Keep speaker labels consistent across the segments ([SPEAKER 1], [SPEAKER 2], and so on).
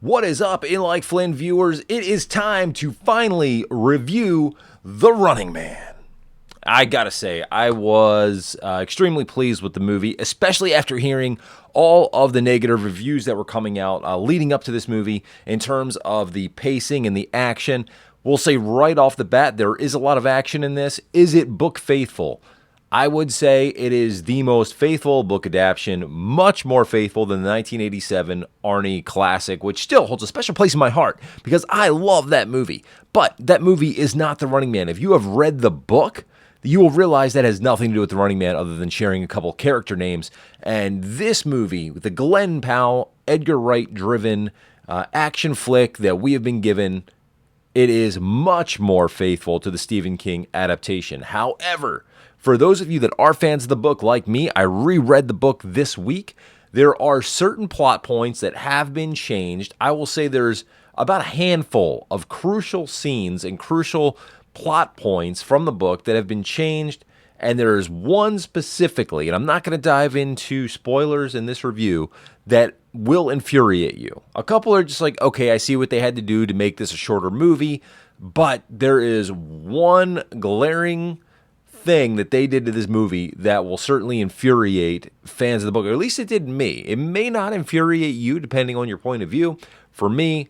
[SPEAKER 1] What is up, In Like Flynn viewers? It is time to finally review The Running Man. I gotta say, I was extremely pleased with the movie, especially after hearing all of the negative reviews that were coming out leading up to this movie in terms of the pacing and the action. We'll say right off the bat, there is a lot of action in this. Is it book faithful? I would say it is the most faithful book adaptation, much more faithful than the 1987 Arnie classic, which still holds a special place in my heart because I love that movie. But that movie is not The Running Man. If you have read the book, you will realize that has nothing to do with The Running Man other than sharing a couple character names. And this movie, with the Glen Powell, Edgar Wright-driven action flick that we have been given, it is much more faithful to the Stephen King adaptation. However, for those of you that are fans of the book like me, I reread the book this week. There are certain plot points that have been changed. I will say there's about a handful of crucial scenes and crucial plot points from the book that have been changed, and there's one specifically, and I'm not going to dive into spoilers in this review, that will infuriate you. A couple are just like, okay, I see what they had to do to make this a shorter movie, but there is one glaring thing that they did to this movie that will certainly infuriate fans of the book, or at least it did me. It may not infuriate you depending on your point of view. For me,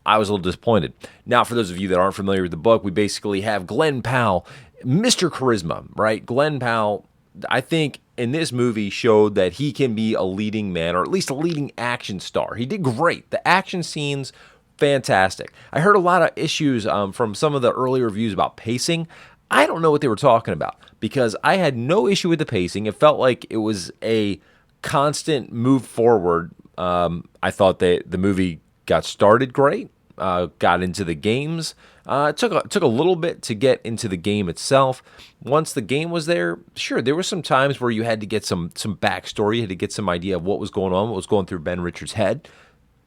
[SPEAKER 1] I was a little disappointed. Now, for those of you that aren't familiar with the book, we basically have Glen Powell, Mr. Charisma, right? Glen Powell, I think in this movie showed that he can be a leading man, or at least a leading action star. He did great. The action scenes, fantastic. I heard a lot of issues from some of the early reviews about pacing. I don't know what they were talking about because I had no issue with the pacing. It felt like it was a constant move forward. I thought that the movie got started great, got into the games. It took a little bit to get into the game itself. Once the game was there, sure, there were some times where you had to get some backstory, you had to get some idea of what was going on, what was going through Ben Richards' head.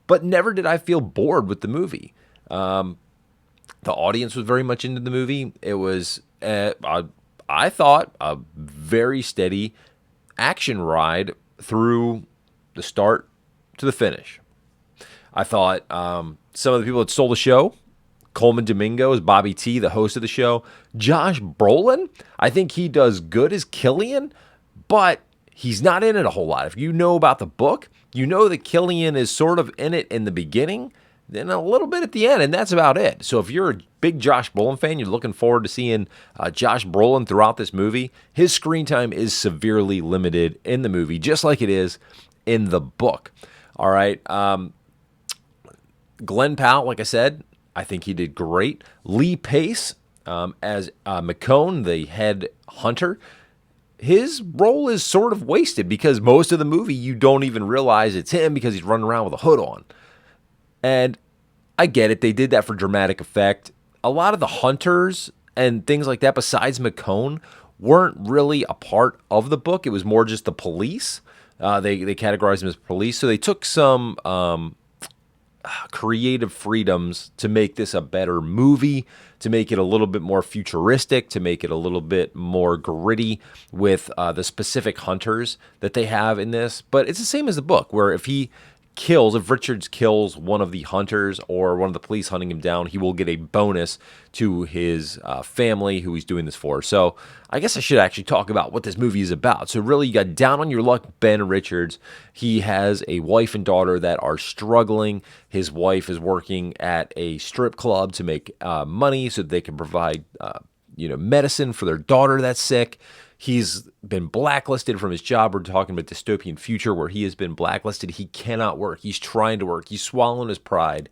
[SPEAKER 1] But never did I feel bored with the movie. The audience was very much into the movie. It was, I thought, a very steady action ride through the start to the finish. I thought some of the people that stole the show, Coleman Domingo as Bobby T, the host of the show. Josh Brolin, I think he does good as Killian, but he's not in it a whole lot. If you know about the book, you know that Killian is sort of in it in the beginning, then a little bit at the end, and that's about it. So if you're a big Josh Brolin fan, you're looking forward to seeing Josh Brolin throughout this movie. His screen time is severely limited in the movie, just like it is in the book. All right. Glen Powell, like I said, I think he did great. Lee Pace as McCone, the head hunter, his role is sort of wasted because most of the movie you don't even realize it's him because he's running around with a hood on. And I get it. They did that for dramatic effect. A lot of the hunters and things like that, besides McCone, weren't really a part of the book. It was more just the police. They categorized them as police. So they took some creative freedoms to make this a better movie, to make it a little bit more futuristic, to make it a little bit more gritty with the specific hunters that they have in this. But it's the same as the book, where if Richards kills one of the hunters or one of the police hunting him down, he will get a bonus to his family who he's doing this for. So I guess I should actually talk about what this movie is about. So really, you got down on your luck Ben Richards. He has a wife and daughter that are struggling. His wife is working at a strip club to make money so that they can provide medicine for their daughter that's sick. He's been blacklisted from his job. We're talking about dystopian future where he has been blacklisted. He cannot work. He's trying to work. He's swallowing his pride.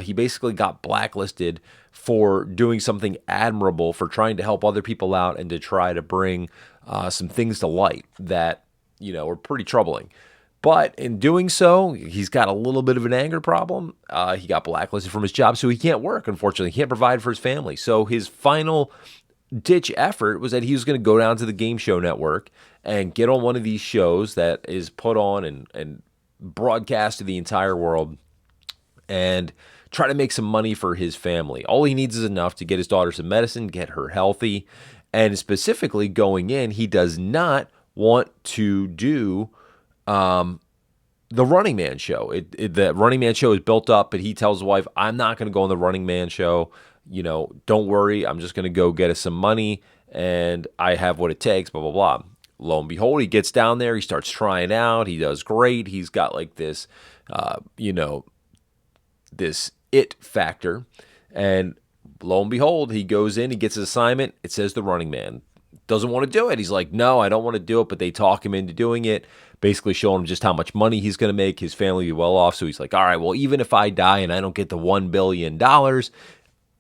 [SPEAKER 1] He basically got blacklisted for doing something admirable, for trying to help other people out and to try to bring some things to light that, are pretty troubling. But in doing so, he's got a little bit of an anger problem. He got blacklisted from his job, so he can't work, unfortunately. He can't provide for his family. So his final ditch effort was that he was going to go down to the Game Show Network and get on one of these shows that is put on and broadcast to the entire world and try to make some money for his family. All he needs is enough to get his daughter some medicine, get her healthy, and specifically going in, he does not want to do the Running Man show. The Running Man show is built up, but he tells his wife, I'm not going to go on the Running Man show. Don't worry. I'm just going to go get us some money, and I have what it takes, blah, blah, blah. Lo and behold, he gets down there. He starts trying out. He does great. He's got like this, this it factor. And lo and behold, he goes in, he gets his assignment. It says the Running Man. Doesn't want to do it. He's like, no, I don't want to do it. But they talk him into doing it, basically showing him just how much money he's going to make, his family be well off. So he's like, all right, well, even if I die and I don't get the $1 billion, at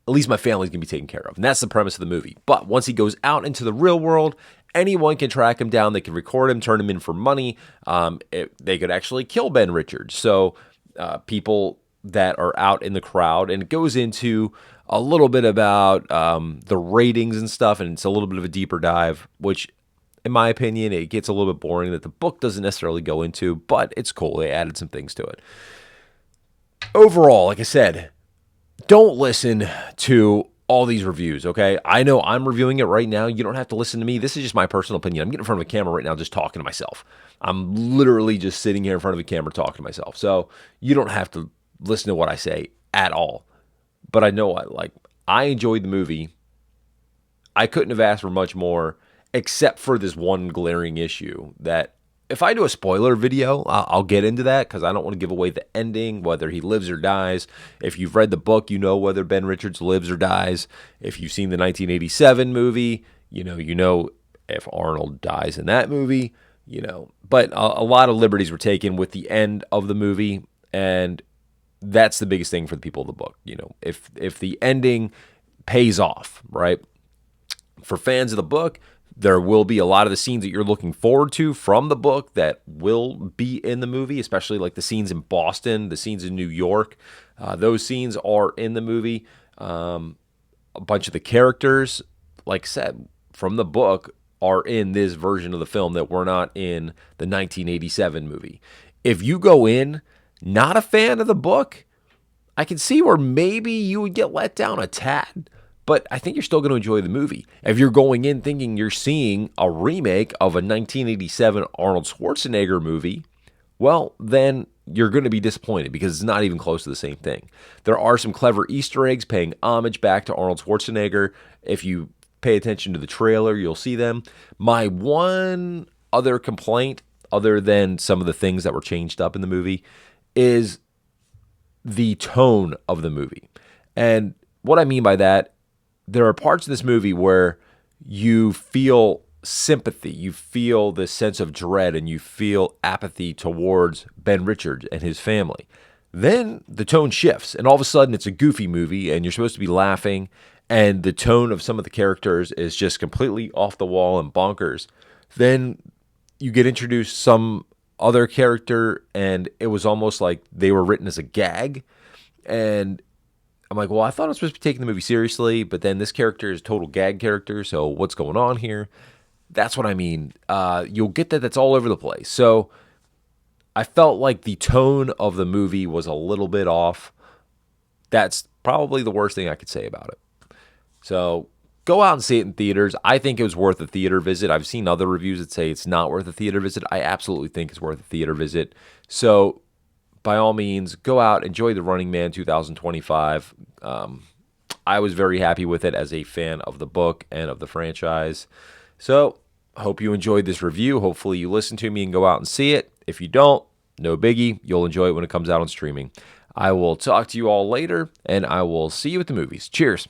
[SPEAKER 1] least my family's going to be taken care of. And that's the premise of the movie. But once he goes out into the real world, anyone can track him down. They can record him, turn him in for money. They could actually kill Ben Richards. So people that are out in the crowd, and it goes into a little bit about the ratings and stuff, and it's a little bit of a deeper dive, which, in my opinion, it gets a little bit boring that the book doesn't necessarily go into, but it's cool. They added some things to it. Overall, like I said, don't listen to all these reviews, okay? I know I'm reviewing it right now. You don't have to listen to me. This is just my personal opinion. I'm getting in front of a camera right now just talking to myself. I'm literally just sitting here in front of a camera talking to myself. So you don't have to listen to what I say at all. But I know I enjoyed the movie. I couldn't have asked for much more, except for this one glaring issue that if I do a spoiler video, I'll get into that because I don't want to give away the ending, whether he lives or dies. If you've read the book, you know whether Ben Richards lives or dies. If you've seen the 1987 movie, you know if Arnold dies in that movie, But a lot of liberties were taken with the end of the movie, and that's the biggest thing for the people of the book. If the ending pays off, right? For fans of the book, there will be a lot of the scenes that you're looking forward to from the book that will be in the movie, especially like the scenes in Boston, the scenes in New York. Those scenes are in the movie. A bunch of the characters, like I said, from the book are in this version of the film that were not in the 1987 movie. If you go in not a fan of the book, I can see where maybe you would get let down a tad. But I think you're still going to enjoy the movie. If you're going in thinking you're seeing a remake of a 1987 Arnold Schwarzenegger movie, well, then you're going to be disappointed because it's not even close to the same thing. There are some clever Easter eggs paying homage back to Arnold Schwarzenegger. If you pay attention to the trailer, you'll see them. My one other complaint, other than some of the things that were changed up in the movie, is the tone of the movie. And what I mean by that, there are parts of this movie where you feel sympathy, you feel this sense of dread, and you feel apathy towards Ben Richards and his family. Then the tone shifts, and all of a sudden it's a goofy movie, and you're supposed to be laughing, and the tone of some of the characters is just completely off the wall and bonkers. Then you get introduced some other character, and it was almost like they were written as a gag, and I'm like, well, I thought I was supposed to be taking the movie seriously, but then this character is a total gag character, so what's going on here? That's what I mean. You'll get that's all over the place. So I felt like the tone of the movie was a little bit off. That's probably the worst thing I could say about it. So go out and see it in theaters. I think it was worth a theater visit. I've seen other reviews that say it's not worth a theater visit. I absolutely think it's worth a theater visit. So by all means, go out, enjoy The Running Man 2025. I was very happy with it as a fan of the book and of the franchise. So, hope you enjoyed this review. Hopefully you listen to me and go out and see it. If you don't, no biggie. You'll enjoy it when it comes out on streaming. I will talk to you all later, and I will see you at the movies. Cheers.